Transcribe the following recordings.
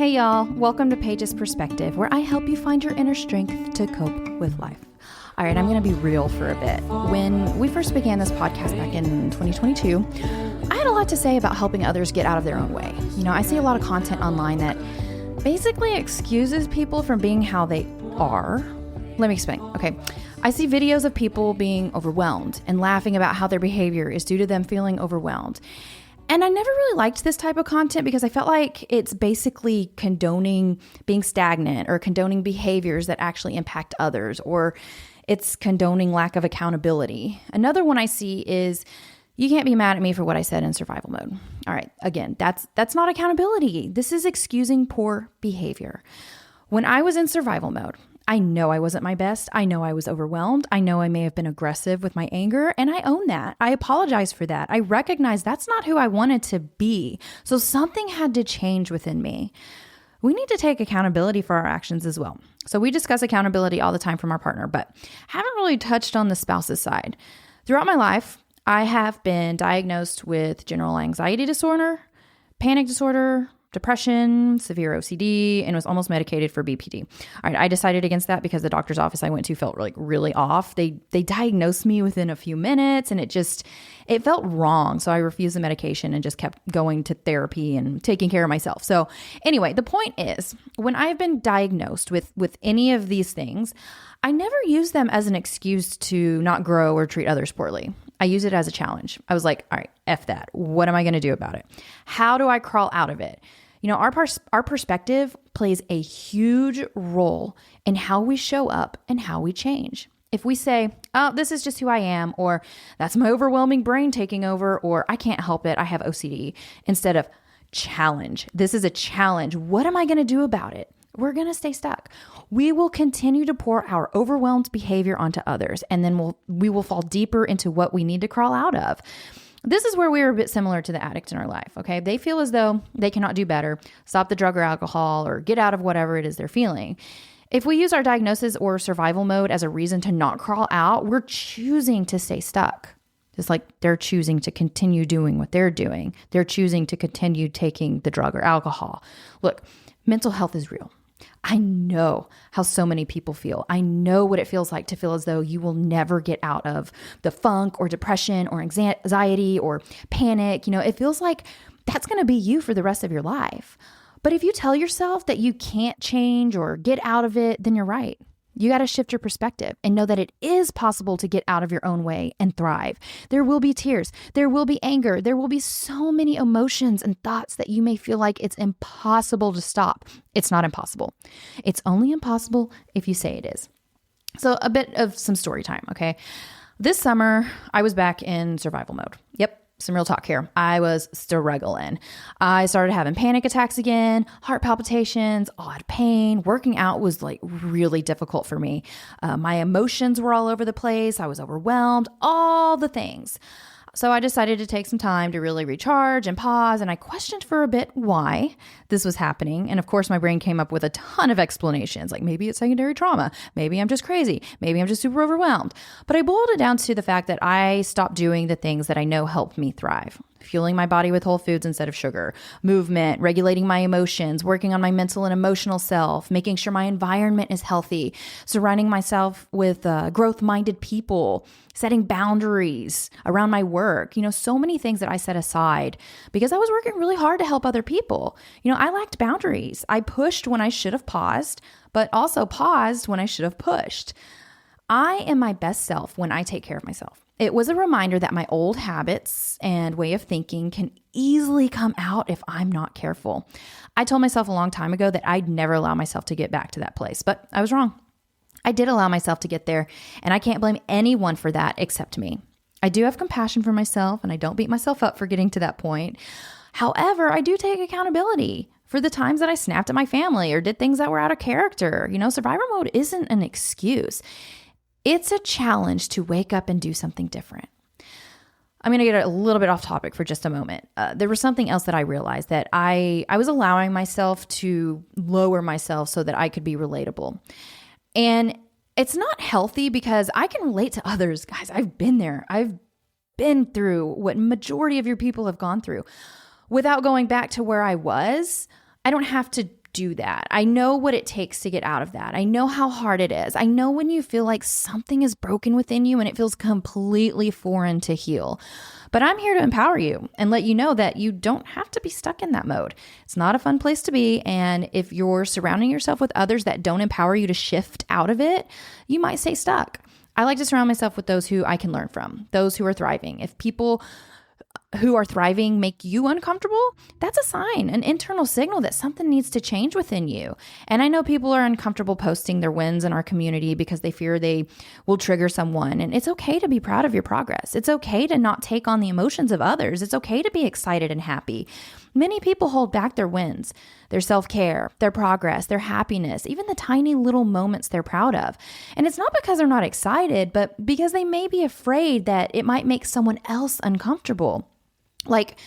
Hey y'all, welcome to Paige's Perspective, where I help you find your inner strength to cope with life. All right, I'm going to be real for a bit. When we first began this podcast back in 2022, I had a lot to say about helping others get out of their own way. You know, I see a lot of content online that basically excuses people from being how they are. Let me explain. Okay. I see videos of people being overwhelmed and laughing about how their behavior is due to them feeling overwhelmed. And I never really liked this type of content because I felt like it's basically condoning being stagnant or condoning behaviors that actually impact others, or it's condoning lack of accountability. Another one I see is, you can't be mad at me for what I said in survival mode. All right, again, that's not accountability. This is excusing poor behavior. When I was in survival mode, I know I wasn't my best. I know I was overwhelmed. I know I may have been aggressive with my anger, and I own that. I apologize for that. I recognize that's not who I wanted to be. So something had to change within me. We need to take accountability for our actions as well. So we discuss accountability all the time from our partner, but haven't really touched on the spouse's side. Throughout my life, I have been diagnosed with general anxiety disorder, panic disorder, depression, severe OCD, and was almost medicated for BPD. All right, I decided against that because the doctor's office I went to felt really off. They diagnosed me within a few minutes, and it felt wrong. So I refused the medication and just kept going to therapy and taking care of myself. So anyway, the point is, when I've been diagnosed with any of these things, I never use them as an excuse to not grow or treat others poorly. I use it as a challenge. I was like, all right, F that. What am I going to do about it? How do I crawl out of it? You know, our perspective plays a huge role in how we show up and how we change. If we say, oh, this is just who I am, or that's my overwhelming brain taking over, or I can't help it, I have OCD, instead of challenge. This is a challenge. What am I going to do about it? We're going to stay stuck. We will continue to pour our overwhelmed behavior onto others, and then we will fall deeper into what we need to crawl out of. This is where we are a bit similar to the addict in our life, okay? They feel as though they cannot do better, stop the drug or alcohol, or get out of whatever it is they're feeling. If we use our diagnosis or survival mode as a reason to not crawl out, we're choosing to stay stuck. Just like they're choosing to continue doing what they're doing. They're choosing to continue taking the drug or alcohol. Look, mental health is real. I know how so many people feel. I know what it feels like to feel as though you will never get out of the funk or depression or anxiety or panic. You know, it feels like that's going to be you for the rest of your life. But if you tell yourself that you can't change or get out of it, then you're right. You got to shift your perspective and know that it is possible to get out of your own way and thrive. There will be tears. There will be anger. There will be so many emotions and thoughts that you may feel like it's impossible to stop. It's not impossible. It's only impossible if you say it is. So a bit of some story time, okay? This summer, I was back in survival mode. Yep. Some real talk here. I was struggling. I started having panic attacks again, heart palpitations, odd pain. Working out was like really difficult for me. My emotions were all over the place. I was overwhelmed, all the things. So I decided to take some time to really recharge and pause, and I questioned for a bit why this was happening. And of course, my brain came up with a ton of explanations, like maybe it's secondary trauma, maybe I'm just crazy, maybe I'm just super overwhelmed. But I boiled it down to the fact that I stopped doing the things that I know help me thrive. Fueling my body with whole foods instead of sugar, movement, regulating my emotions, working on my mental and emotional self, making sure my environment is healthy, surrounding myself with growth-minded people, setting boundaries around my work. You know, so many things that I set aside because I was working really hard to help other people. You know, I lacked boundaries. I pushed when I should have paused, but also paused when I should have pushed. I am my best self when I take care of myself. It was a reminder that my old habits and way of thinking can easily come out if I'm not careful. I told myself a long time ago that I'd never allow myself to get back to that place, but I was wrong. I did allow myself to get there, and I can't blame anyone for that except me. I do have compassion for myself, and I don't beat myself up for getting to that point. However, I do take accountability for the times that I snapped at my family or did things that were out of character. You know, survivor mode isn't an excuse. It's a challenge to wake up and do something different. I'm going to get a little bit off topic for just a moment. There was something else that I realized, that I was allowing myself to lower myself so that I could be relatable. And it's not healthy because I can relate to others. Guys, I've been there. I've been through what majority of your people have gone through. Without going back to where I was, I don't have to do that. I know what it takes to get out of that. I know how hard it is. I know when you feel like something is broken within you and it feels completely foreign to heal. But I'm here to empower you and let you know that you don't have to be stuck in that mode. It's not a fun place to be. And if you're surrounding yourself with others that don't empower you to shift out of it, you might stay stuck. I like to surround myself with those who I can learn from, those who are thriving. If people who are thriving make you uncomfortable, that's a sign, an internal signal that something needs to change within you. And I know people are uncomfortable posting their wins in our community because they fear they will trigger someone. And it's okay to be proud of your progress. It's okay to not take on the emotions of others. It's okay to be excited and happy. Many people hold back their wins, their self-care, their progress, their happiness, even the tiny little moments they're proud of. And it's not because they're not excited, but because they may be afraid that it might make someone else uncomfortable. Like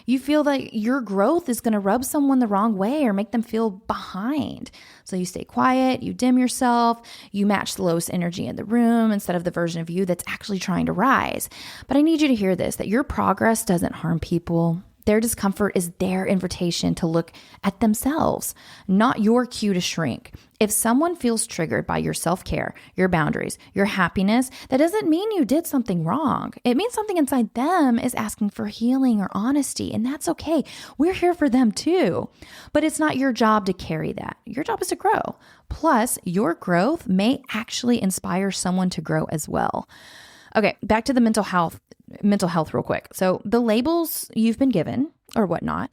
you feel that your growth is going to rub someone the wrong way or make them feel behind. So you stay quiet, you dim yourself, you match the lowest energy in the room instead of the version of you that's actually trying to rise. But I need you to hear this, that your progress doesn't harm people. Their discomfort is their invitation to look at themselves, not your cue to shrink. If someone feels triggered by your self-care, your boundaries, your happiness, that doesn't mean you did something wrong. It means something inside them is asking for healing or honesty, and that's okay. We're here for them too. But it's not your job to carry that. Your job is to grow. Plus, your growth may actually inspire someone to grow as well. Okay, back to the mental health real quick. So the labels you've been given or whatnot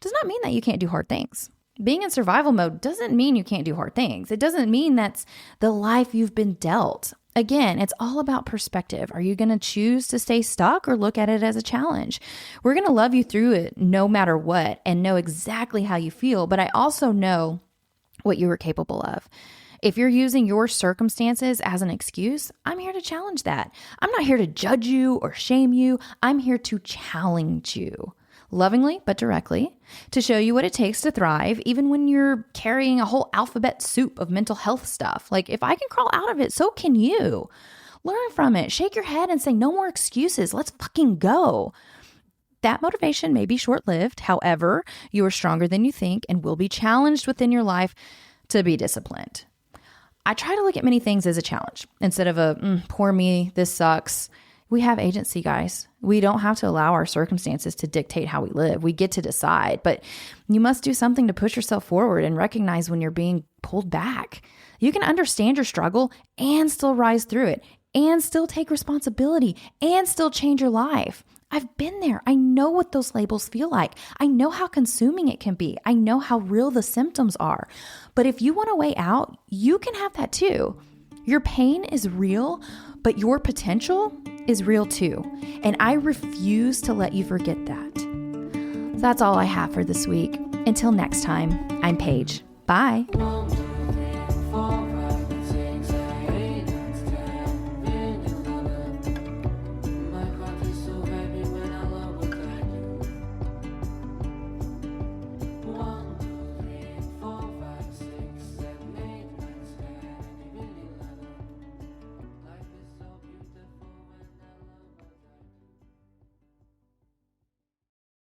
does not mean that you can't do hard things. Being in survival mode doesn't mean you can't do hard things. It doesn't mean that's the life you've been dealt. Again, it's all about perspective. Are you going to choose to stay stuck or look at it as a challenge? We're going to love you through it no matter what and know exactly how you feel. But I also know what you are capable of. If you're using your circumstances as an excuse, I'm here to challenge that. I'm not here to judge you or shame you. I'm here to challenge you, lovingly but directly, to show you what it takes to thrive, even when you're carrying a whole alphabet soup of mental health stuff. Like, if I can crawl out of it, so can you. Learn from it. Shake your head and say, no more excuses. Let's fucking go. That motivation may be short-lived. However, you are stronger than you think and will be challenged within your life to be disciplined. I try to look at many things as a challenge instead of a poor me, this sucks. We have agency, guys. We don't have to allow our circumstances to dictate how we live. We get to decide, but you must do something to push yourself forward and recognize when you're being pulled back. You can understand your struggle and still rise through it and still take responsibility and still change your life. I've been there. I know what those labels feel like. I know how consuming it can be. I know how real the symptoms are. But if you want a way out, you can have that too. Your pain is real, but your potential is real too. And I refuse to let you forget that. That's all I have for this week. Until next time, I'm Paige. Bye.